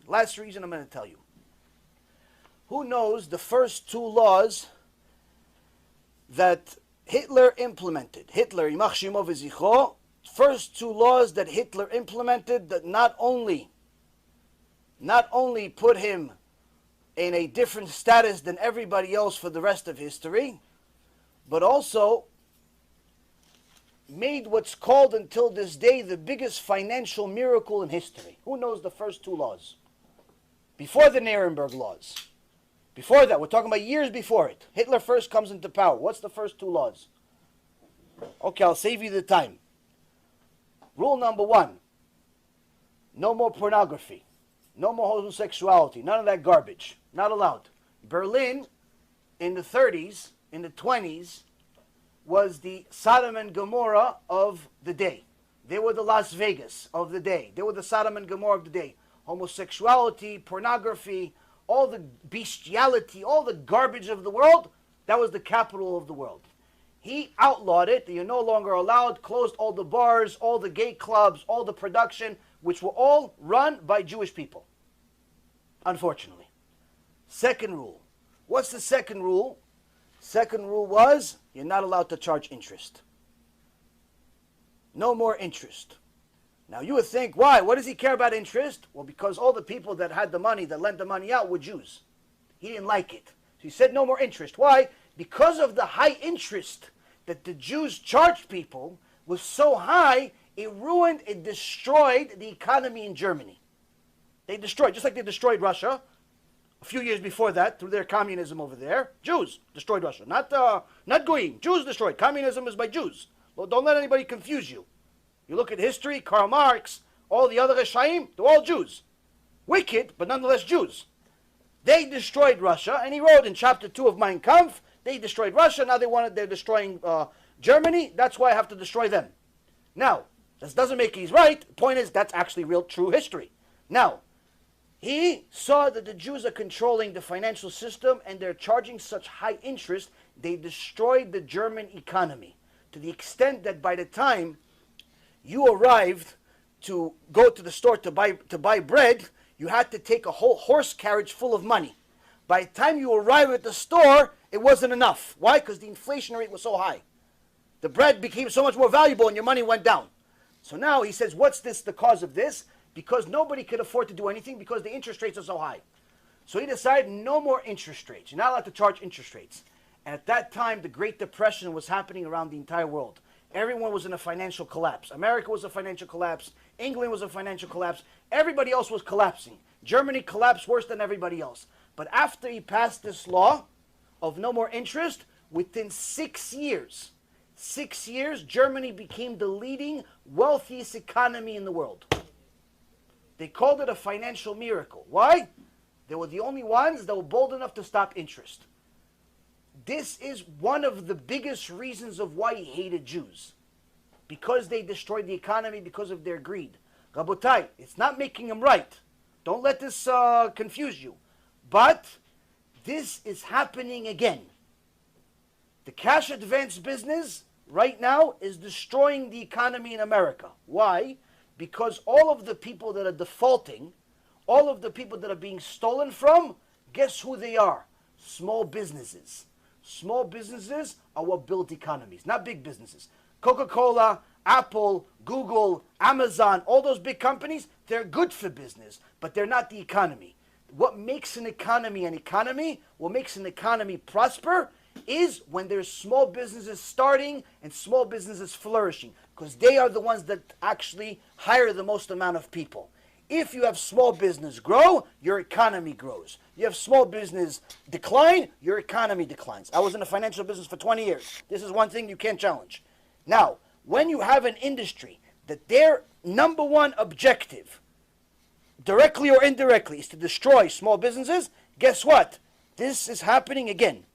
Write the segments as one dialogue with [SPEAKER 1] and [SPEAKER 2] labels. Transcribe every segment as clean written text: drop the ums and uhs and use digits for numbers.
[SPEAKER 1] Last reason I'm going to tell you. Who knows the first two laws that Hitler implemented? Hitler, Yimach Shemo v'Zichro, first two laws that Hitler implemented that not only put him in a different status than everybody else for the rest of history, but also made what's called until this day the biggest financial miracle in history. Who knows the first two laws? Before the Nuremberg laws. Before that, we're talking about years before it. Hitler first comes into power. What's the first two laws? Okay, I'll save you the time. Rule number one, no more pornography. No more homosexuality. None of that garbage. Not allowed. Berlin, in the 30s, in the 20s, was the Sodom and Gomorrah of the day. They were the Las Vegas of the day. They were the Sodom and Gomorrah of the day. Homosexuality, pornography, all the bestiality, all the garbage of the world, that was the capital of the world. He outlawed it. You're no longer allowed, closed all the bars, all the gay clubs, all the production, which were all run by Jewish people, unfortunately. Second rule. What's the second rule? Second rule was, you're not allowed to charge interest. No more interest. Now you would think, why? What does he care about interest? Well, because all the people that had the money, that lent the money out, were Jews. He didn't like it. So he said no more interest. Why? Because of the high interest that the Jews charged people was so high, it ruined, it destroyed the economy in Germany. They destroyed, just like they destroyed Russia a few years before that through their communism over there. Jews destroyed Russia, not Goyim. Jews destroyed. Communism is by Jews. Well, don't let anybody confuse you. You look at history, Karl Marx, all the other Reshaim, they're all Jews. Wicked, but nonetheless Jews. They destroyed Russia, and he wrote in chapter 2 of Mein Kampf, they destroyed Russia, now they're destroying Germany, that's why I have to destroy them. Now, this doesn't make he's right. The point is, that's actually real, true history. Now, he saw that the Jews are controlling the financial system and they're charging such high interest, they destroyed the German economy to the extent that by the time you arrived to go to the store to buy bread, you had to take a whole horse carriage full of money. By the time you arrived at the store, it wasn't enough. Why? Because the inflation rate was so high. The bread became so much more valuable and your money went down. So now he says, what's the cause of this? Because nobody could afford to do anything because the interest rates are so high. So he decided no more interest rates. You're not allowed to charge interest rates. And at that time, the Great Depression was happening around the entire world. Everyone was in a financial collapse. America was a financial collapse. England was a financial collapse. Everybody else was collapsing. Germany collapsed worse than everybody else. But after he passed this law of no more interest, within 6 years, Germany became the leading, wealthiest economy in the world. They called it a financial miracle. Why? They were the only ones that were bold enough to stop interest. This is one of the biggest reasons of why he hated Jews. Because they destroyed the economy because of their greed. Rabotai, it's not making them right. Don't let this confuse you. But this is happening again. The cash advance business right now is destroying the economy in America. Why? Because all of the people that are defaulting, all of the people that are being stolen from, guess who they are? Small businesses. Small businesses are what build economies, not big businesses. Coca-Cola, Apple, Google, Amazon, all those big companies, they're good for business, but they're not the economy. What makes an economy, what makes an economy prosper is when there's small businesses starting and small businesses flourishing, because they are the ones that actually hire the most amount of people. If you have small business grow, your economy grows. You have small business decline, your economy declines. I was in the financial business for 20 years. This is one thing you can't challenge. Now, when you have an industry that their number one objective, directly or indirectly, is to destroy small businesses, guess what? This is happening again.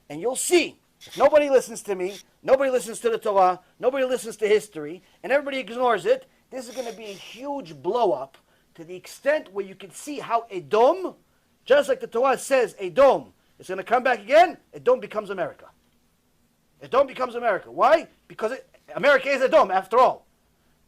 [SPEAKER 1] And you'll see, if nobody listens to me, nobody listens to the Torah, nobody listens to history, and everybody ignores it, this is going to be a huge blow-up to the extent where you can see how Edom, just like the Torah says, Edom is going to come back again, Edom becomes America. Edom becomes America. Why? Because America is Edom, after all.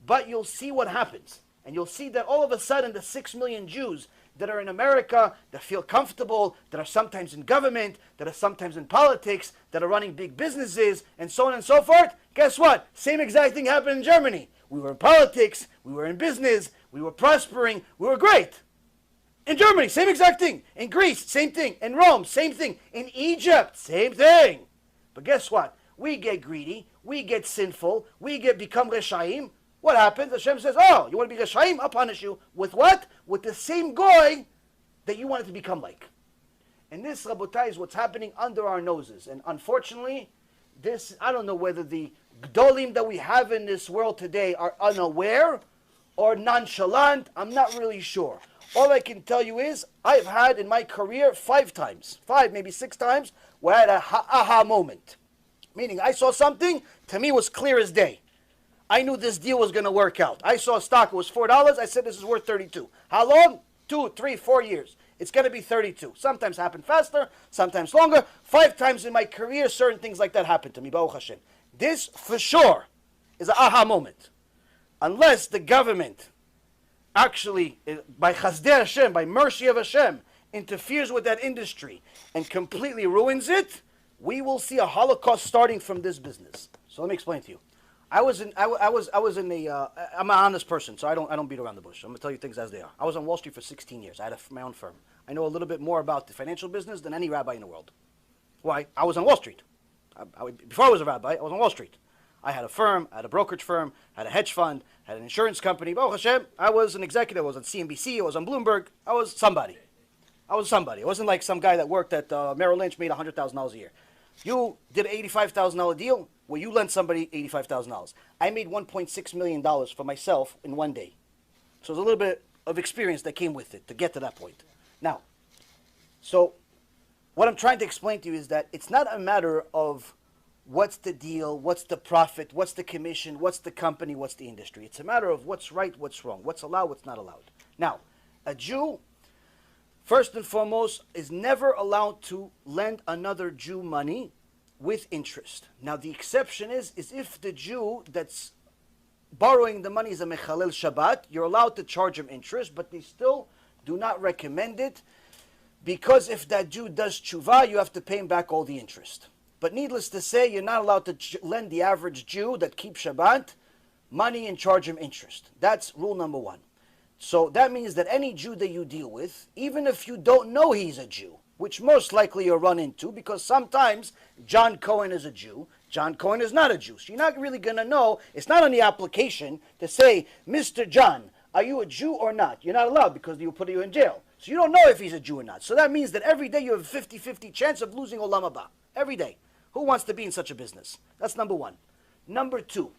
[SPEAKER 1] But you'll see what happens. And you'll see that all of a sudden the 6 million Jews that are in America, that feel comfortable, that are sometimes in government, that are sometimes in politics, that are running big businesses, and so on and so forth. Guess what? Same exact thing happened in Germany. We were in politics, we were in business, we were prospering, we were great. In Germany, same exact thing. In Greece, same thing. In Rome, same thing. In Egypt, same thing. But guess what? We get greedy, we get sinful, we become Reshaim. What happens? Hashem says, oh, you want to be Reshaim? I'll punish you. With what? With the same goy that you wanted to become like. And this, Rabotai, is what's happening under our noses. And unfortunately, this, I don't know whether the Gdolim that we have in this world today are unaware or nonchalant. I'm not really sure. All I can tell you is, I've had in my career 5 times, 5, maybe 6 times, where I had a aha moment. Meaning, I saw something, to me was clear as day. I knew this deal was going to work out. I saw a stock, it was $4, I said this is worth 32. How long? 2, 3, 4 years. It's going to be 32. Sometimes happen faster, sometimes longer. 5 times in my career, certain things like that happened to me, Baruch Hashem. This, for sure, is an aha moment. Unless the government actually, by Chazdei Hashem, by mercy of Hashem, interferes with that industry and completely ruins it, we will see a Holocaust starting from this business. So let me explain to you. I'm an honest person, so I don't beat around the bush. I'm going to tell you things as they are. I was on Wall Street for 16 years. I had my own firm. I know a little bit more about the financial business than any rabbi in the world. Why? I was on Wall Street. Before I was a rabbi, I was on Wall Street. I had a firm, I had a brokerage firm, had a hedge fund, had an insurance company. Baruch Hashem, I was an executive. I was on CNBC, I was on Bloomberg. I was somebody. I wasn't like some guy that worked at Merrill Lynch, made $100,000 a year. You did an $85,000 deal where you lent somebody $85,000. I made $1.6 million for myself in one day. So there's a little bit of experience that came with it to get to that point. Now, so what I'm trying to explain to you is that it's not a matter of what's the deal, what's the profit, what's the commission, what's the company, what's the industry. It's a matter of what's right, what's wrong, what's allowed, what's not allowed. Now, a Jew, first and foremost, is never allowed to lend another Jew money with interest. Now, the exception is if the Jew that's borrowing the money is a Mechalel Shabbat, you're allowed to charge him interest, but they still do not recommend it, because if that Jew does tshuva, you have to pay him back all the interest. But needless to say, you're not allowed to lend the average Jew that keeps Shabbat money and charge him interest. That's rule number 1. So that means that any Jew that you deal with, even if you don't know he's a Jew, which most likely you'll run into, because sometimes John Cohen is a Jew, John Cohen is not a Jew. So you're not really going to know. It's not on the application to say, Mr. John, are you a Jew or not? You're not allowed, because you'll put you in jail. So you don't know if he's a Jew or not. So that means that every day you have a 50-50 chance of losing Olam Haba. Every day. Who wants to be in such a business? That's number 1. Number 2,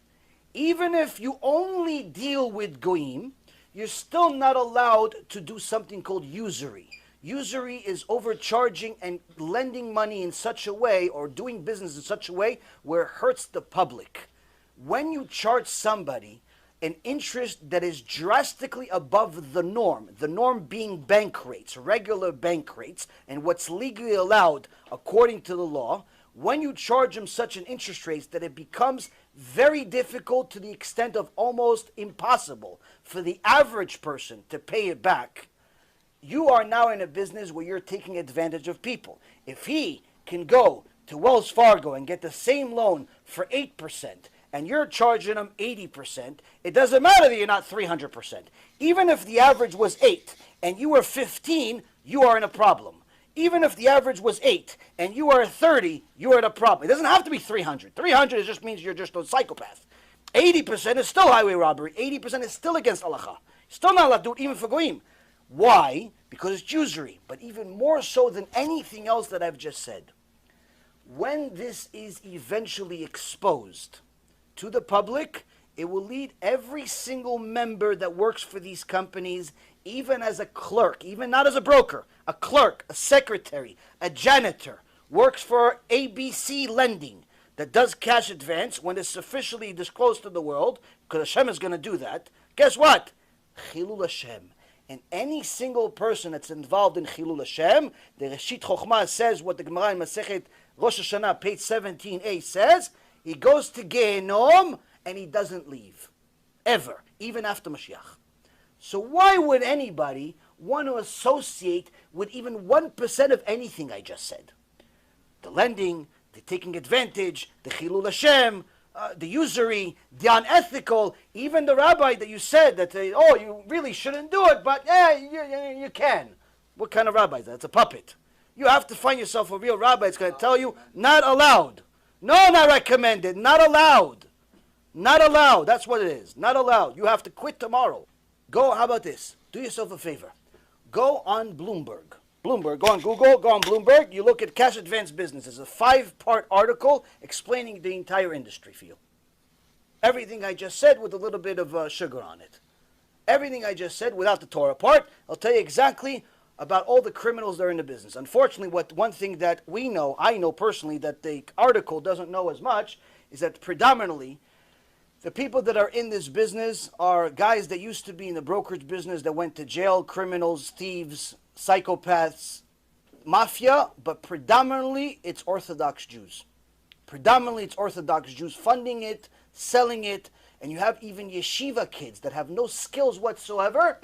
[SPEAKER 1] even if you only deal with goyim, you're still not allowed to do something called usury. Usury is overcharging and lending money in such a way, or doing business in such a way where it hurts the public. When you charge somebody an interest that is drastically above the norm being bank rates, regular bank rates, and what's legally allowed according to the law, when you charge them such an interest rate that it becomes very difficult, to the extent of almost impossible for the average person to pay it back, you are now in a business where you're taking advantage of people. If he can go to Wells Fargo and get the same loan for 8%, and you're charging him 80%, it doesn't matter that you're not 300%. Even if the average was 8 and you were 15, you are in a problem. Even if the average was 8 and you are 30, you are in a problem. It doesn't have to be 300. 300 just means you're just a psychopath. 80% is still highway robbery. 80% is still against halacha. Still not allowed to do it even for goyim. Why? Because it's usury. But even more so than anything else that I've just said, when this is eventually exposed to the public, it will lead every single member that works for these companies, even as a clerk, even not as a broker, a clerk, a secretary, a janitor, works for ABC Lending, that does cash advance when it's sufficiently disclosed to the world, because Hashem is going to do that. Guess what? Chilul Hashem. And any single person that's involved in Chilul Hashem, the Reshit Chochmah says what the Gemara in Masechet Rosh Hashanah, page 17a says, he goes to Gehenom and he doesn't leave. Ever. Even after Mashiach. So why would anybody want to associate with even 1% of anything I just said. The lending, the taking advantage, the chilul Hashem, the usury, the unethical, even the rabbi that you said that, oh, you really shouldn't do it, but yeah, you can. What kind of rabbi is that? It's a puppet. You have to find yourself a real rabbi that's going to tell you, not allowed. No, not recommended. Not allowed. Not allowed. That's what it is. Not allowed. You have to quit tomorrow. Go, how about this? Do yourself a favor. Go on Bloomberg. Bloomberg, go on Google, go on Bloomberg. You look at cash advance business. It's a 5-part article explaining the entire industry for you. Everything I just said with a little bit of sugar on it. Everything I just said without the Torah part. I'll tell you exactly about all the criminals that are in the business. Unfortunately, one thing that we know, I know personally, that the article doesn't know as much, is that predominantly the people that are in this business are guys that used to be in the brokerage business that went to jail, criminals, thieves, psychopaths, mafia, but predominantly it's Orthodox Jews. Predominantly it's Orthodox Jews funding it, selling it, and you have even yeshiva kids that have no skills whatsoever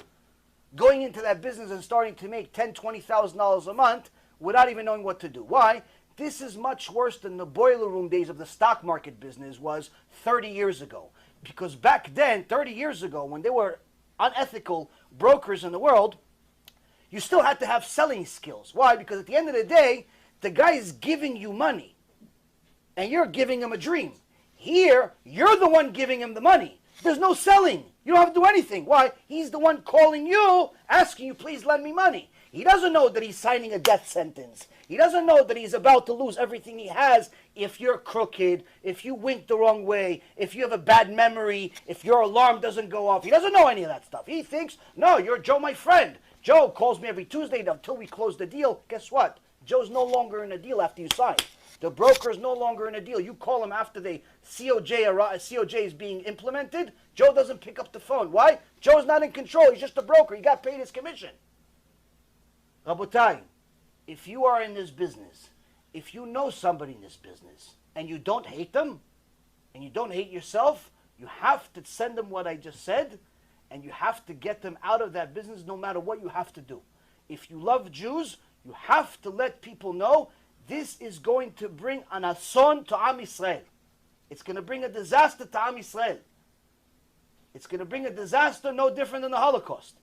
[SPEAKER 1] going into that business and starting to make $10,000, $20,000 a month without even knowing what to do. Why? This is much worse than the boiler room days of the stock market business was 30 years ago. Because back then, 30 years ago, when there were unethical brokers in the world, you still had to have selling skills. Why? Because at the end of the day, the guy is giving you money, and you're giving him a dream. Here, you're the one giving him the money. There's no selling. You don't have to do anything. Why? He's the one calling you, asking you, please lend me money. He doesn't know that he's signing a death sentence. He doesn't know that he's about to lose everything he has if you're crooked, if you wink the wrong way, if you have a bad memory, if your alarm doesn't go off. He doesn't know any of that stuff. He thinks, no, you're Joe, my friend. Joe calls me every Tuesday until we close the deal. Guess what? Joe's no longer in a deal after you sign. The broker is no longer in a deal. You call him after the COJ is being implemented. Joe doesn't pick up the phone. Why? Joe's not in control. He's just a broker. He got paid his commission. Rabotai, if you are in this business, if you know somebody in this business, and you don't hate them, and you don't hate yourself, you have to send them what I just said, and you have to get them out of that business no matter what you have to do. If you love Jews, you have to let people know this is going to bring an ason to Am Yisrael. It's going to bring a disaster to Am Yisrael. It's going to bring a disaster no different than the Holocaust.